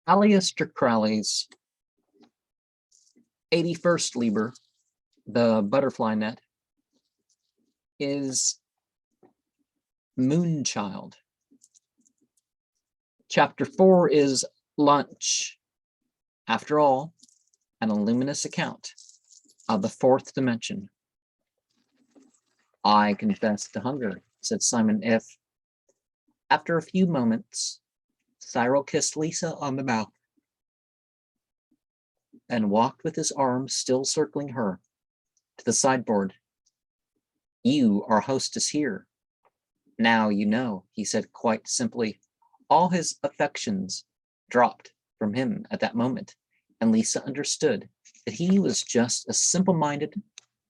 Aleister Crowley's 81st Liber, the butterfly net, is Moonchild. Chapter 4 is Lunch. After all, an illuminous account of the fourth dimension. I confess to hunger, said Simon if. After a few moments, Cyril kissed Lisa on the mouth and walked with his arms still circling her to the sideboard. You are hostess here. Now you know, he said quite simply. All his affections dropped from him at that moment, and Lisa understood that he was just a simple-minded,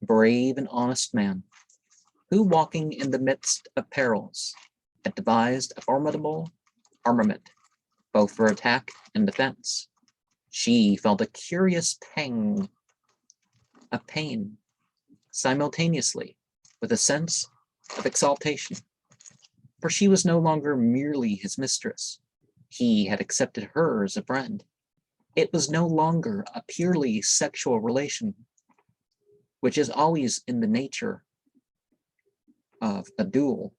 brave, and honest man who, walking in the midst of perils, had devised a formidable armament, both for attack and defense. She felt a curious pang of pain simultaneously with a sense of exaltation, for she was no longer merely his mistress. He had accepted her as a friend. It was no longer a purely sexual relation, which is always in the nature of a duel.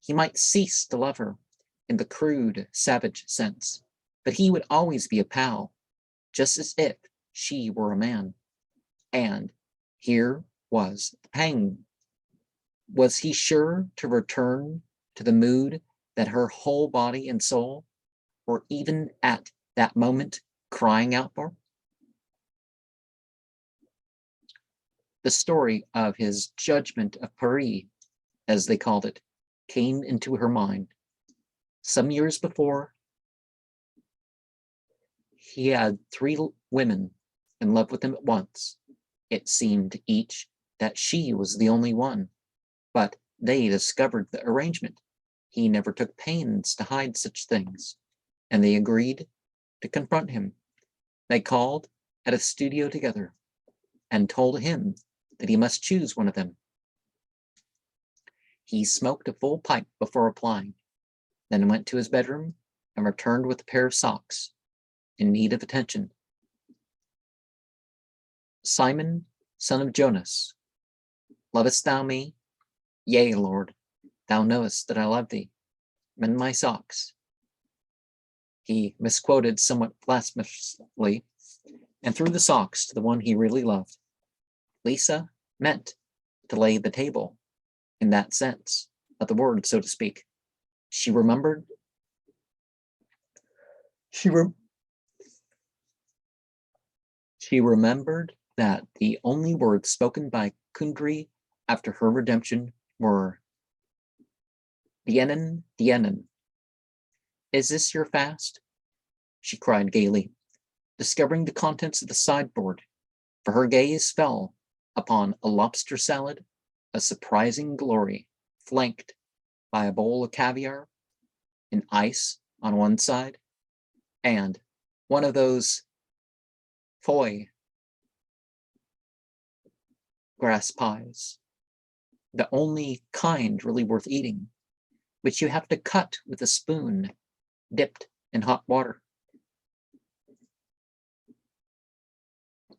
He might cease to love her in the crude, savage sense, but he would always be a pal, just as if she were a man. And here was the pang. Was he sure to return to the mood that her whole body and soul were even at that moment crying out for? The story of his judgment of Paris, as they called it, came into her mind. Some years before, he had 3 women in love with him at once. It seemed to each that she was the only one, but they discovered the arrangement. He never took pains to hide such things, and they agreed to confront him. They called at a studio together and told him that he must choose one of them. He smoked a full pipe before replying, then went to his bedroom and returned with a pair of socks in need of attention. Simon, son of Jonas, lovest thou me? Yea, Lord, thou knowest that I love thee. Mend my socks. He misquoted somewhat blasphemously and threw the socks to the one he really loved. Lisa meant to lay the table in that sense of the word, so to speak. She remembered that the only words spoken by Kundry after her redemption were Dienen, Dienen. Is this your fast? She cried gaily, discovering the contents of the sideboard, for her gaze fell upon a lobster salad of surprising glory, flanked by a bowl of caviar, and ice on one side, and one of those foie grass pies, the only kind really worth eating, which you have to cut with a spoon dipped in hot water.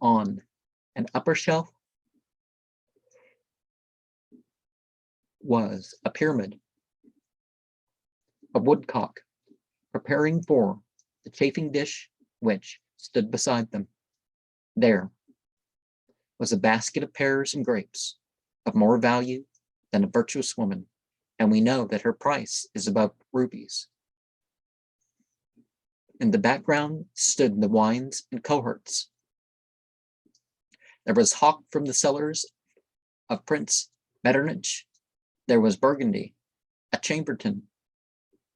On an upper shelf was a pyramid, a woodcock preparing for the chafing dish which stood beside them. There was a basket of pears and grapes of more value than a virtuous woman, and we know that her price is above rubies. In the background stood the wines and cohorts. There was hock from the cellars of Prince Metternich. There was Burgundy, a Chambertin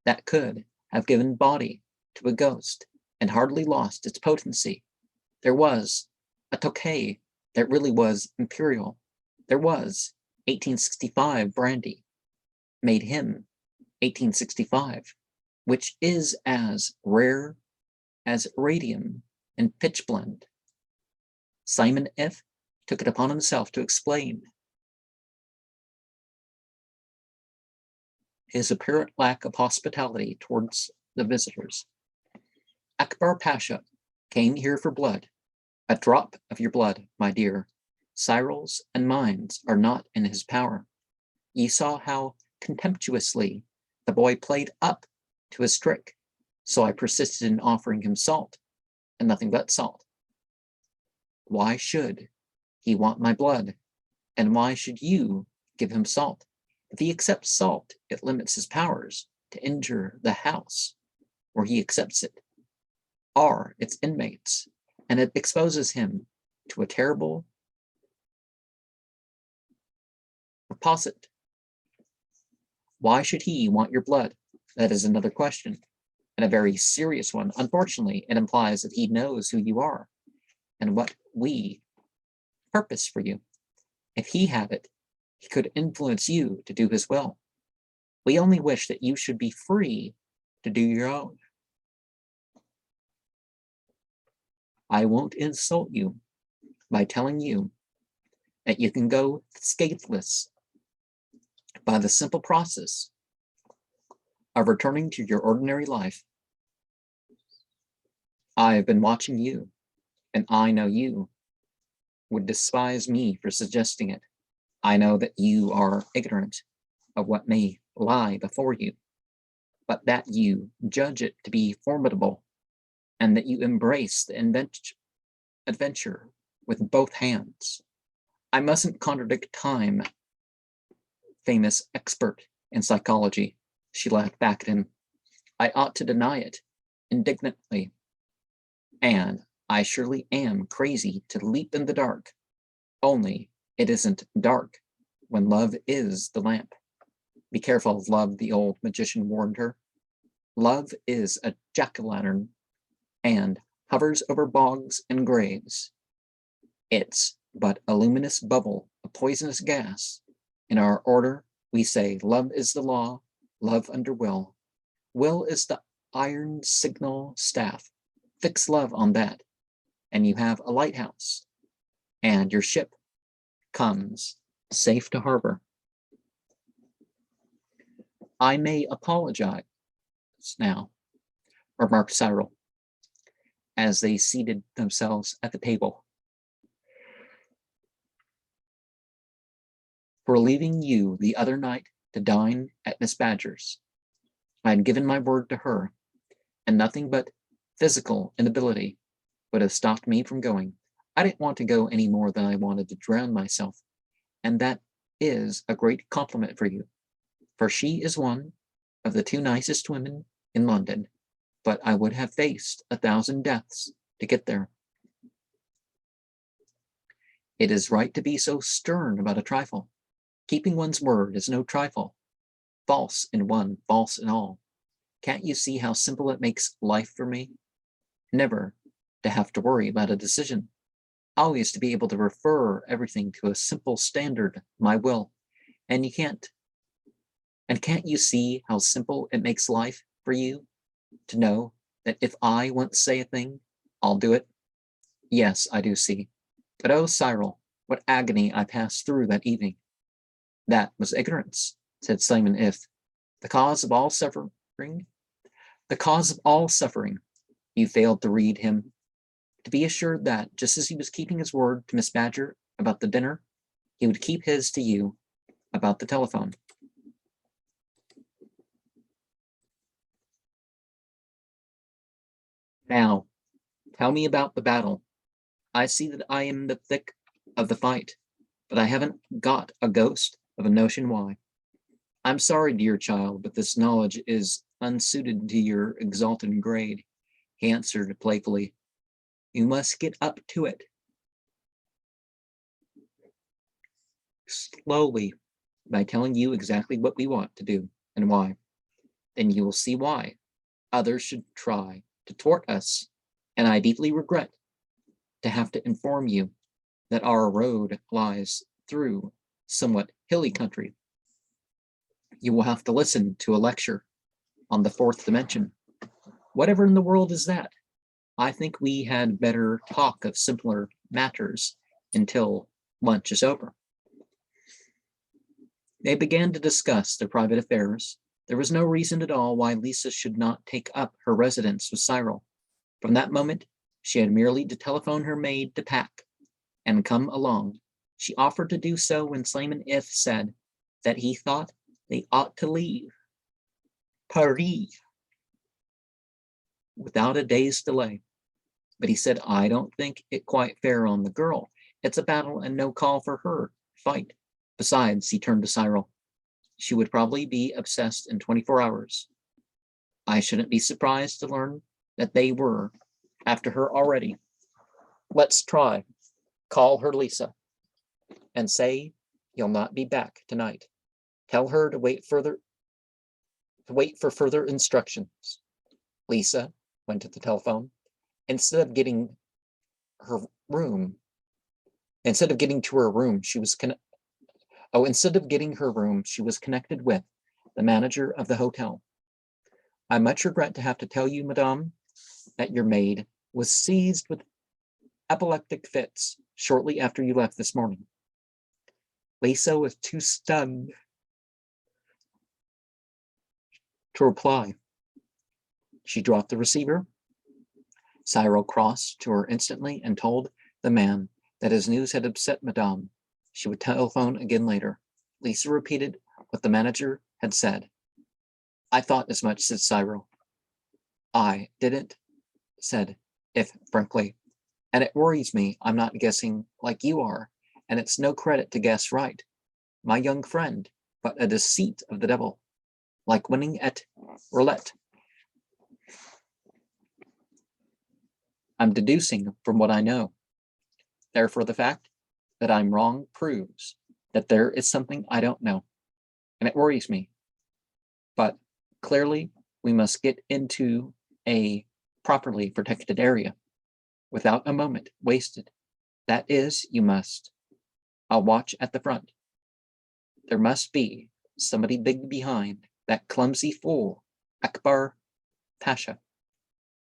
that could have given body to a ghost and hardly lost its potency. There was a Tokay that really was imperial. There was 1865 brandy, made him 1865, which is as rare as radium and pitchblende. Simon F. took it upon himself to explain his apparent lack of hospitality towards the visitors. Akbar Pasha came here for blood. A drop of your blood, my dear. Cyril's and mine's are not in his power. Ye saw how contemptuously the boy played up to his trick, so I persisted in offering him salt, and nothing but salt. Why should he want my blood, and why should you give him salt? If he accepts salt, it limits his powers to injure the house where he accepts it, are its inmates, and it exposes him to a terrible reposit. Why should he want your blood? That is another question, and a very serious one. Unfortunately, it implies that he knows who you are and what we purpose for you. If he had it, he could influence you to do his will. We only wish that you should be free to do your own. I won't insult you by telling you that you can go scatheless by the simple process of returning to your ordinary life. I have been watching you, and I know you would despise me for suggesting it. I know that you are ignorant of what may lie before you, but that you judge it to be formidable, and that you embrace the adventure with both hands. I mustn't contradict time, famous expert in psychology. She laughed back at him. I ought to deny it indignantly, and I surely am crazy to leap in the dark. Only it isn't dark when love is the lamp. Be careful of love, the old magician warned her. Love is a jack-o'-lantern and hovers over bogs and graves. It's but a luminous bubble of poisonous gas. In our order, we say love is the law, love under will. Will is the iron signal staff. Fix love on that, and you have a lighthouse, and your ship comes safe to harbor. I may apologize now, remarked Cyril, as they seated themselves at the table, for leaving you the other night to dine at Miss Badger's. I had given my word to her, and nothing but physical inability would have stopped me from going. I didn't want to go any more than I wanted to drown myself, and that is a great compliment for you, for she is one of the two nicest women in London, but I would have faced 1,000 deaths to get there. It is right to be so stern about a trifle. Keeping one's word is no trifle. False in one, false in all. Can't you see how simple it makes life for me? Never to have to worry about a decision. Always to be able to refer everything to a simple standard, my will. And can't you see how simple it makes life for you to know that if I once say a thing, I'll do it? Yes, I do see. But oh, Cyril, what agony I passed through that evening. That was ignorance, said Simon If. The cause of all suffering, you failed to read him. To be assured that, just as he was keeping his word to Miss Badger about the dinner, he would keep his to you about the telephone. Now, tell me about the battle. I see that I am in the thick of the fight, but I haven't got a ghost of a notion why. I'm sorry, dear child, but this knowledge is unsuited to your exalted grade, he answered playfully. You must get up to it. Slowly, by telling you exactly what we want to do and why. Then you will see why others should try to thwart us, and I deeply regret to have to inform you that our road lies through somewhat hilly country. You will have to listen to a lecture on the fourth dimension. Whatever in the world is that? I think we had better talk of simpler matters until lunch is over. They began to discuss their private affairs. There was no reason at all why Lisa should not take up her residence with Cyril. From that moment, she had merely to telephone her maid to pack and come along. She offered to do so when Simon If said that he thought they ought to leave Paris without a day's delay. But he said, I don't think it quite fair on the girl. It's a battle and no call for her to fight. Besides, he turned to Cyril, she would probably be obsessed in 24 hours. I shouldn't be surprised to learn that they were after her already. Let's try. Call her Lisa and say you'll not be back tonight. Tell her to wait for further instructions. Lisa went to the telephone. Instead of getting to her room, she was connected with the manager of the hotel. I much regret to have to tell you, madame, that your maid was seized with epileptic fits shortly after you left this morning. Lisa was too stunned to reply. She dropped the receiver. Cyril crossed to her instantly and told the man that his news had upset madame. She would telephone again later. Lisa repeated what the manager had said. I thought as much, said Cyril. I didn't, said If frankly. And it worries me I'm not guessing like you are, and it's no credit to guess right. My young friend, but a deceit of the devil, like winning at roulette. I'm deducing from what I know. Therefore, the fact that I'm wrong proves that there is something I don't know, and it worries me. But clearly, we must get into a properly protected area without a moment wasted. That is, you must. I'll watch at the front. There must be somebody big behind that clumsy fool, Akbar Pasha.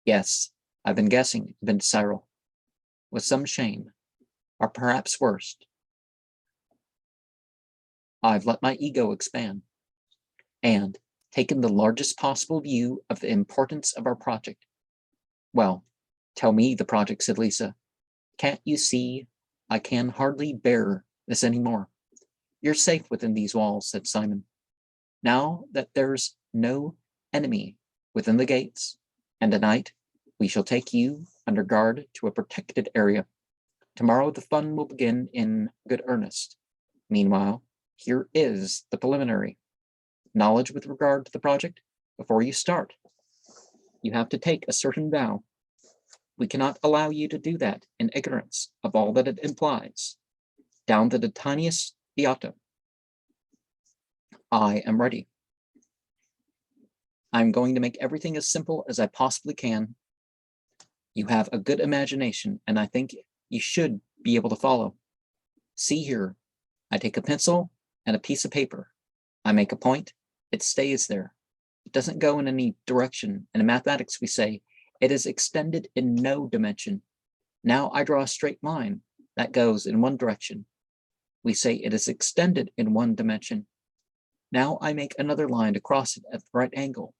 Yes, I've been guessing, admitted Cyril, with some shame, or perhaps worse. I've let my ego expand and taken the largest possible view of the importance of our project. Well, tell me the project, said Lisa. Can't you see I can hardly bear this anymore? You're safe within these walls, said Simon. Now that there's no enemy within the gates, and tonight we shall take you under guard to a protected area. Tomorrow the fun will begin in good earnest. Meanwhile, here is the preliminary. Knowledge with regard to the project before you start. You have to take a certain vow. We cannot allow you to do that in ignorance of all that it implies, down to the tiniest iota. I am ready. I'm going to make everything as simple as I possibly can. You have a good imagination, and I think you should be able to follow. See here, I take a pencil and a piece of paper. I make a point, it stays there. It doesn't go in any direction. And in mathematics, we say it is extended in no dimension. Now I draw a straight line that goes in one direction. We say it is extended in one dimension. Now I make another line to cross it at right angles.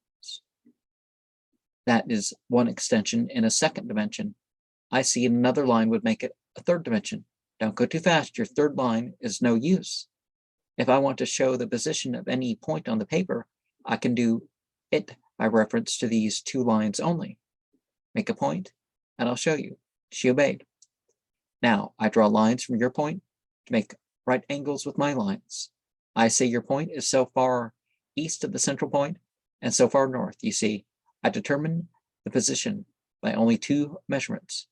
That is one extension in a second dimension. I see another line would make it a third dimension. Don't go too fast. Your third line is no use. If I want to show the position of any point on the paper, I can do it by reference to these two lines only. Make a point, and I'll show you. She obeyed. Now, I draw lines from your point to make right angles with my lines. I say your point is so far east of the central point and so far north. You see, I determine the position by only two measurements.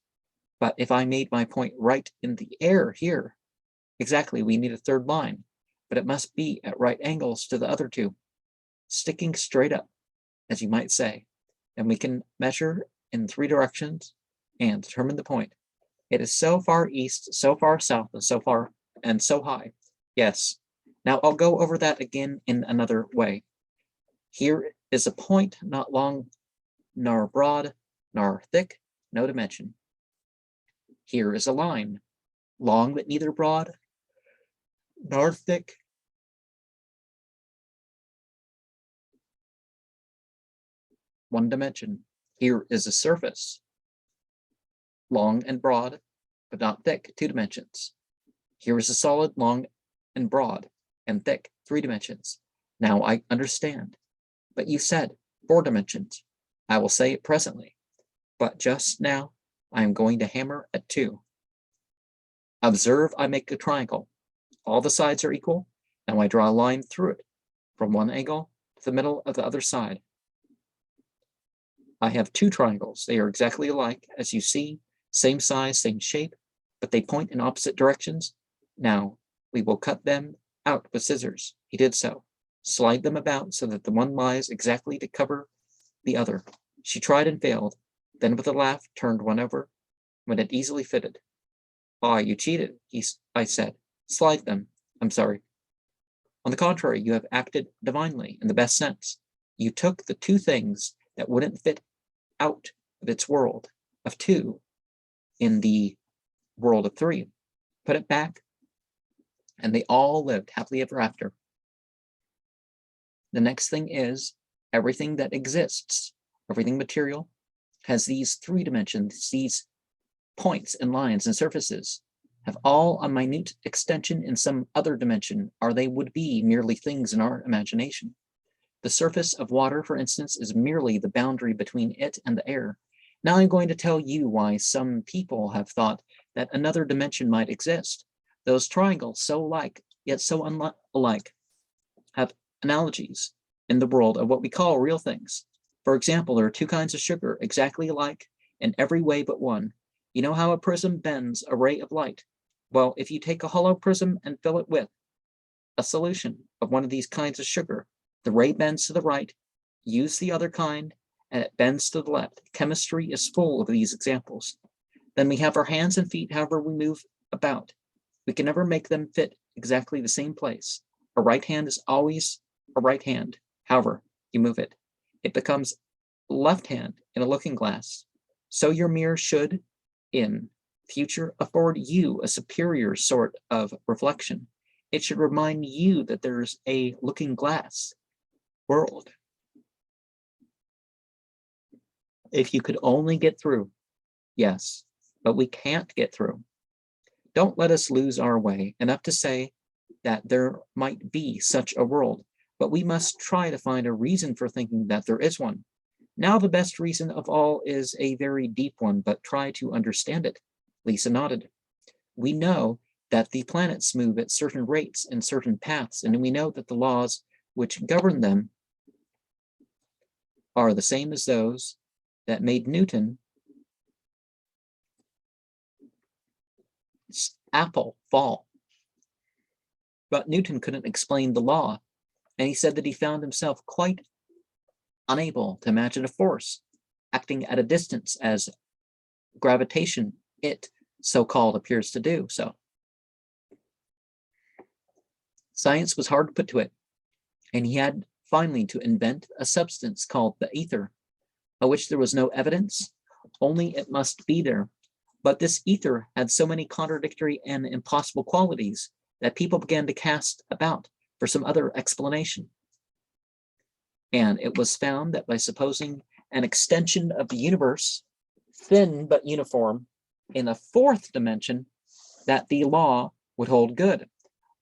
But if I made my point right in the air here, exactly, we need a third line, but it must be at right angles to the other two, sticking straight up, as you might say. And we can measure in three directions and determine the point. It is so far east, so far south, and so far and so high. Yes. Now I'll go over that again in another way. Here is a point not long nor broad nor thick, no dimension. Here is a line, long but neither broad nor thick. One dimension. Here is a surface, long and broad, but not thick, 2 dimensions. Here is a solid, long and broad and thick, 3 dimensions. Now I understand. But you said 4 dimensions. I will say it presently. But just now I am going to hammer at 2. Observe, I make a triangle. All the sides are equal. Now I draw a line through it from one angle to the middle of the other side. I have 2 triangles. They are exactly alike, as you see, same size, same shape, but they point in opposite directions. Now we will cut them out with scissors. He did so. Slide them about so that the one lies exactly to cover the other. She tried and failed, then with a laugh turned one over when it easily fitted. Ah, you cheated, I said. Slide them. I'm sorry. On the contrary, you have acted divinely in the best sense. You took the 2 things that wouldn't fit out of its world of 2 in the world of 3, put it back, and they all lived happily ever after. The next thing is everything that exists, everything material, has these 3 dimensions, these points and lines and surfaces, have all a minute extension in some other dimension, or they would be merely things in our imagination. The surface of water, for instance, is merely the boundary between it and the air. Now I'm going to tell you why some people have thought that another dimension might exist. Those triangles, so like, yet so unlike, have analogies in the world of what we call real things. For example, there are 2 kinds of sugar exactly alike in every way but one. You know how a prism bends a ray of light? Well, if you take a hollow prism and fill it with a solution of one of these kinds of sugar, the ray bends to the right, use the other kind, and it bends to the left. Chemistry is full of these examples. Then we have our hands and feet, however we move about. We can never make them fit exactly the same place. A right hand is always a right hand. However you move it, it becomes left hand in a looking glass. So your mirror should, in future, afford you a superior sort of reflection. It should remind you that there's a looking glass world. If you could only get through. Yes, but we can't get through. Don't let us lose our way, enough to say that there might be such a world, but we must try to find a reason for thinking that there is one. Now the best reason of all is a very deep one, but try to understand it. Lisa nodded. We know that the planets move at certain rates and certain paths, and we know that the laws which govern them are the same as those that made Newton's apple fall. But Newton couldn't explain the law, and he said that he found himself quite unable to imagine a force acting at a distance as gravitation, it so-called, appears to do so. Science was hard to put to it, and he had finally to invent a substance called the ether, of which there was no evidence, only it must be there. But this ether had so many contradictory and impossible qualities that people began to cast about for some other explanation. And it was found that by supposing an extension of the universe, thin but uniform, in a 4th dimension, that the law would hold good.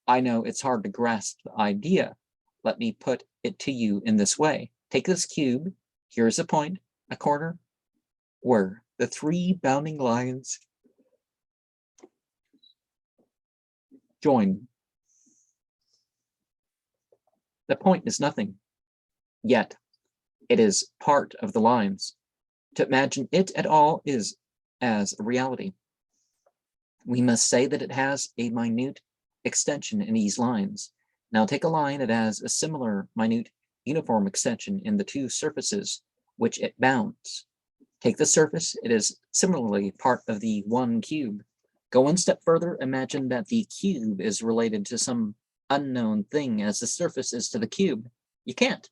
I know it's hard to grasp the idea. Let me put it to you in this way. Take this cube, here's a point, a corner, where the 3 bounding lines join. The point is nothing, yet it is part of the lines. To imagine it at all is as a reality. We must say that it has a minute extension in these lines. Now take a line that has a similar minute uniform extension in the 2 surfaces which it bounds. Take the surface, it is similarly part of the 1 cube. Go one step further, imagine that the cube is related to some unknown thing as the surface is to the cube. You can't.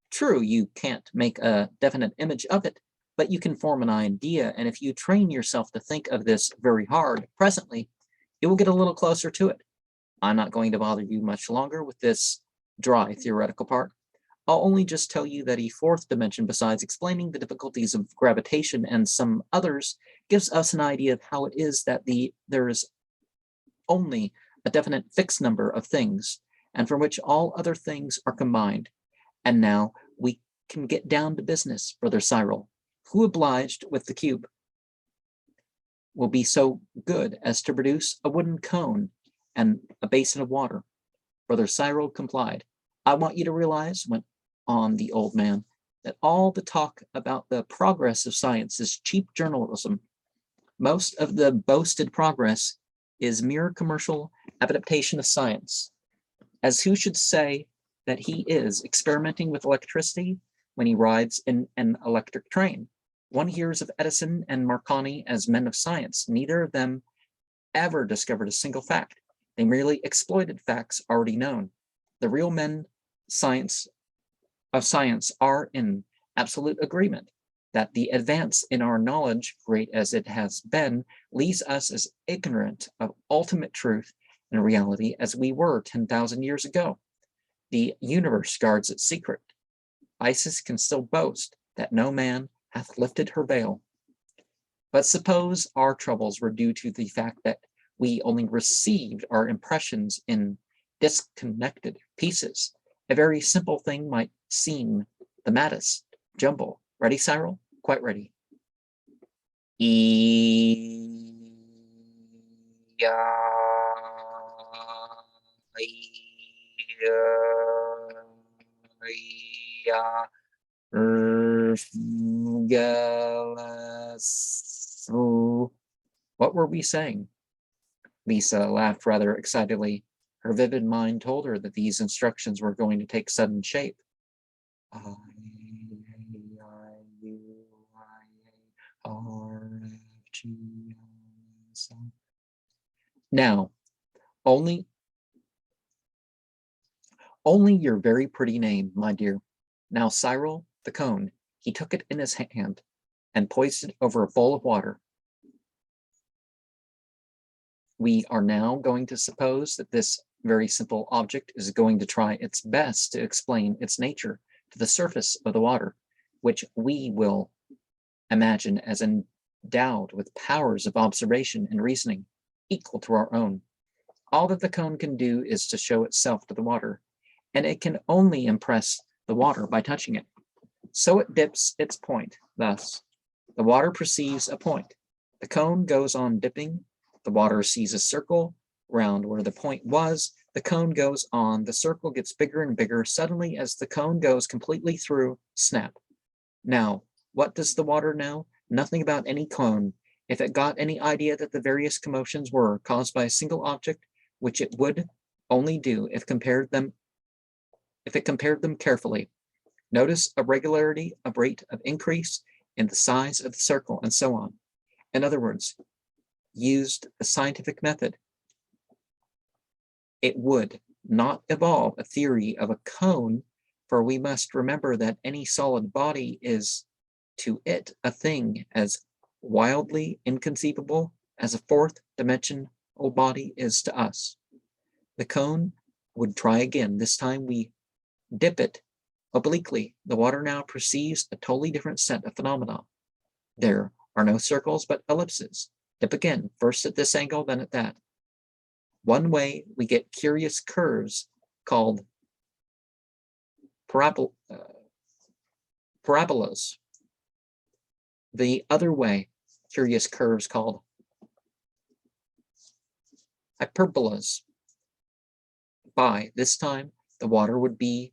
True, you can't make a definite image of it, but you can form an idea, and if you train yourself to think of this very hard, presently, you will get a little closer to it. I'm not going to bother you much longer with this dry theoretical part. I'll only just tell you that a fourth dimension, besides explaining the difficulties of gravitation and some others, gives us an idea of how it is that there is only a definite fixed number of things, and from which all other things are combined. And now we can get down to business, Brother Cyril, who obliged with the cube will be so good as to produce a wooden cone and a basin of water. Brother Cyril complied. I want you to realize, went on the old man, that all the talk about the progress of science is cheap journalism. Most of the boasted progress is mere commercial adaptation of science, as who should say that he is experimenting with electricity when he rides in an electric train. One hears of Edison and Marconi as men of science. Neither of them ever discovered a single fact. They merely exploited facts already known. The real men of science are in absolute agreement that the advance in our knowledge, great as it has been, leaves us as ignorant of ultimate truth and reality as we were 10,000 years ago. The universe guards its secret. Isis can still boast that no man hath lifted her veil. But suppose our troubles were due to the fact that we only received our impressions in disconnected pieces. A very simple thing might seem the maddest jumble. Ready, Cyril? Quite ready. What were we saying? Lisa laughed rather excitedly. Her vivid mind told her that these instructions were going to take sudden shape. Now, only your very pretty name, my dear. Now, Cyril, the cone, he took it in his hand and poised it over a bowl of water. We are now going to suppose that this very simple object is going to try its best to explain its nature to the surface of the water, which we will imagine as endowed with powers of observation and reasoning equal to our own. All that the cone can do is to show itself to the water, and it can only impress the water by touching it. So it dips its point. Thus, the water perceives a point. The cone goes on dipping. The water sees a circle round where the point was. The cone goes on. The circle gets bigger and bigger. Suddenly, as the cone goes completely through, snap. Now, what does the water know? Nothing about any cone. If it got any idea that the various commotions were caused by a single object, which it would only do if it compared them carefully. Notice a regularity, a rate of increase in the size of the circle, and so on. In other words, used the scientific method, it would not evolve a theory of a cone, for we must remember that any solid body is to it a thing as wildly inconceivable as a fourth dimensional body is to us. The cone would try again. This time we dip it obliquely. The water now perceives a totally different set of phenomena. There are no circles but ellipses. Dip again, first at this angle, then at that. One way we get curious curves called parabolas. The other way, curious curves called hyperbolas. By this time, the water would be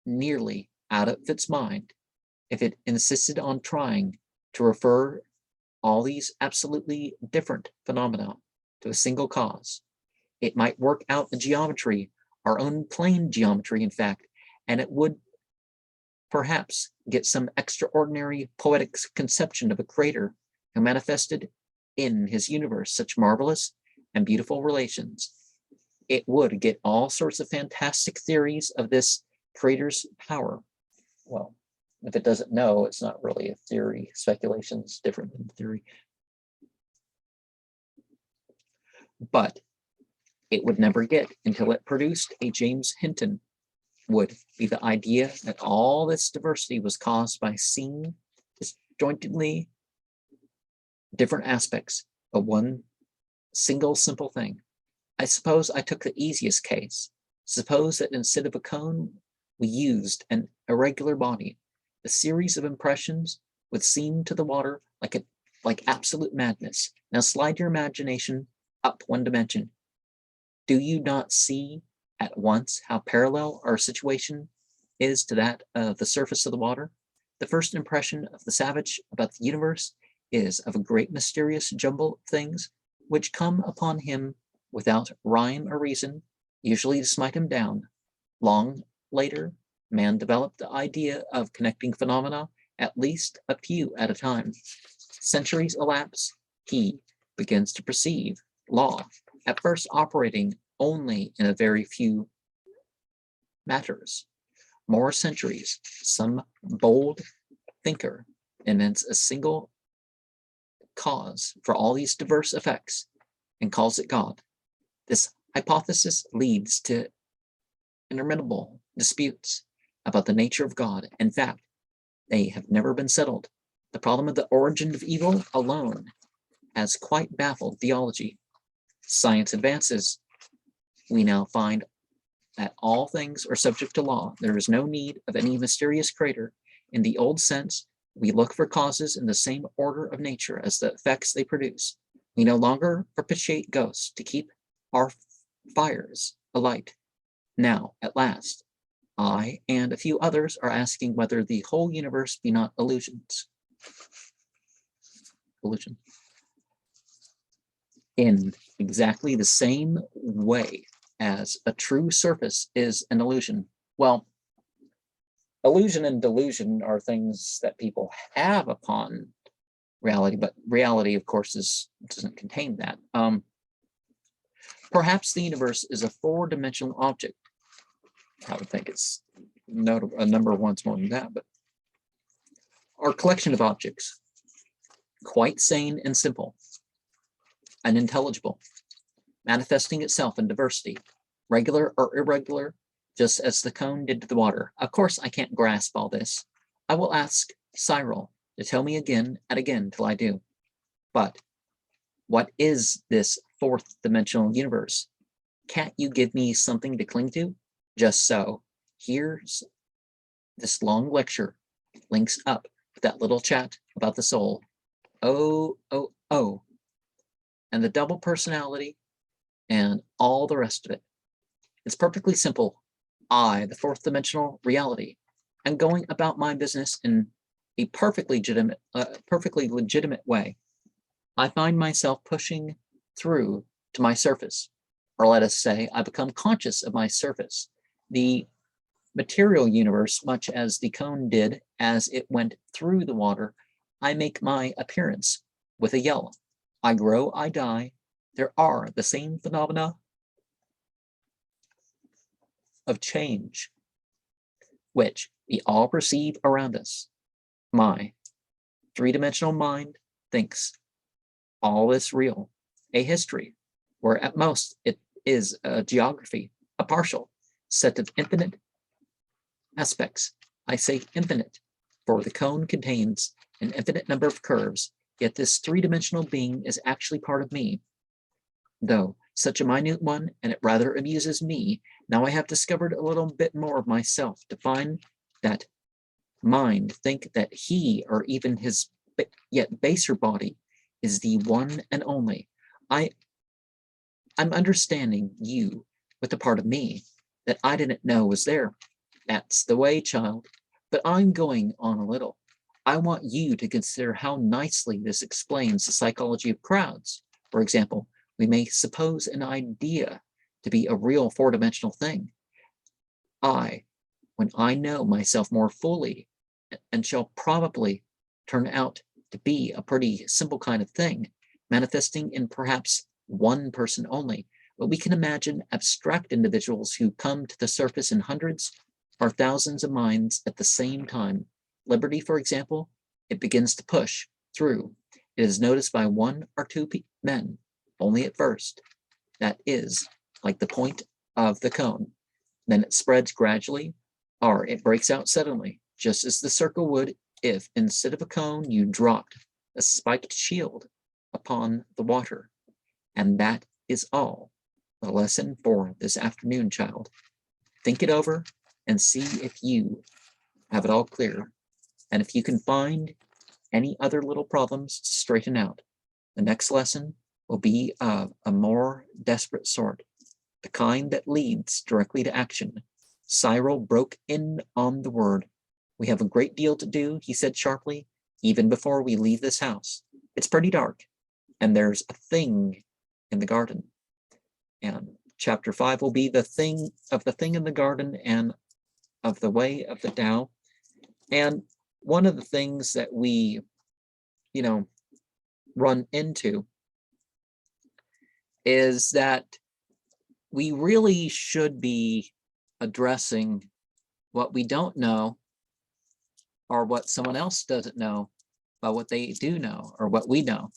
nearly out of its mind if it insisted on trying to refer all these absolutely different phenomena to a single cause. It might work out the geometry, our own plane geometry, in fact, and it would perhaps get some extraordinary poetic conception of a creator who manifested in his universe such marvelous and beautiful relations. It would get all sorts of fantastic theories of this creator's power. Well, if it doesn't know, it's not really a theory. Speculation is different than theory. But it would never get until it produced a James Hinton would be the idea that all this diversity was caused by seeing disjointedly different aspects of one single simple thing. I suppose I took the easiest case. Suppose that instead of a cone, we used an irregular body. The series of impressions would seem to the water like absolute madness. Now slide your imagination up one dimension. Do you not see at once how parallel our situation is to that of the surface of the water? The first impression of the savage about the universe is of a great mysterious jumble of things which come upon him without rhyme or reason, usually to smite him down. Long later, man developed the idea of connecting phenomena, at least a few at a time. Centuries elapse, he begins to perceive law, at first operating only in a very few matters. More centuries, some bold thinker invents a single cause for all these diverse effects and calls it God. This hypothesis leads to interminable disputes about the nature of God. In fact, they have never been settled. The problem of the origin of evil alone has quite baffled theology. Science advances. We now find that all things are subject to law. There is no need of any mysterious creator. In the old sense, we look for causes in the same order of nature as the effects they produce. We no longer propitiate ghosts to keep our fires alight. Now, at last, I and a few others are asking whether the whole universe be not illusions. Illusion. In exactly the same way as a true surface is an illusion. Well, illusion and delusion are things that people have upon reality, but reality, of course, doesn't contain that. Perhaps the universe is a four-dimensional object. I would think it's a number of ones more than that, but our collection of objects, quite sane and simple, unintelligible, manifesting itself in diversity, regular or irregular, just as the cone did to the water. Of course, I can't grasp all this. I will ask Cyril to tell me again and again till I do. But what is this fourth dimensional universe? Can't you give me something to cling to? Just so. Here's this long lecture, links up with that little chat about the soul. Oh, oh, oh. And the double personality and all the rest of it. It's perfectly simple. I, the fourth dimensional reality, am going about my business in a perfectly legitimate way. I find myself pushing through to my surface, or let us say, I become conscious of my surface. The material universe, much as the cone did as it went through the water, I make my appearance with a yell. I grow, I die. There are the same phenomena of change, which we all perceive around us. My three-dimensional mind thinks all is real, a history, where at most it is a geography, a partial set of infinite aspects. I say infinite, for the cone contains an infinite number of curves, yet this three-dimensional being is actually part of me. Though such a minute one, and it rather amuses me, now I have discovered a little bit more of myself to find that mind think that he, or even his yet baser body, is the one and only. I'm understanding you with a part of me that I didn't know was there. That's the way, child. But I'm going on a little. I want you to consider how nicely this explains the psychology of crowds. For example, we may suppose an idea to be a real four-dimensional thing. When I know myself more fully, and shall probably turn out to be a pretty simple kind of thing, manifesting in perhaps one person only, but we can imagine abstract individuals who come to the surface in hundreds or thousands of minds at the same time. Liberty, for example, it begins to push through. It is noticed by one or two men, only at first. That is like the point of the cone. Then it spreads gradually R, it breaks out suddenly, just as the circle would if, instead of a cone, you dropped a spiked shield upon the water. And that is all the lesson for this afternoon, child. Think it over and see if you have it all clear. And if you can find any other little problems to straighten out, the next lesson will be of a more desperate sort, the kind that leads directly to action. Cyril broke in on the word. We have a great deal to do, he said sharply, even before we leave this house. It's pretty dark, and there's a thing in the garden. And chapter 5 will be the thing in the garden and of the way of the Tao. And one of the things that we, run into is that we really should be addressing what we don't know or what someone else doesn't know about what they do know or what we know.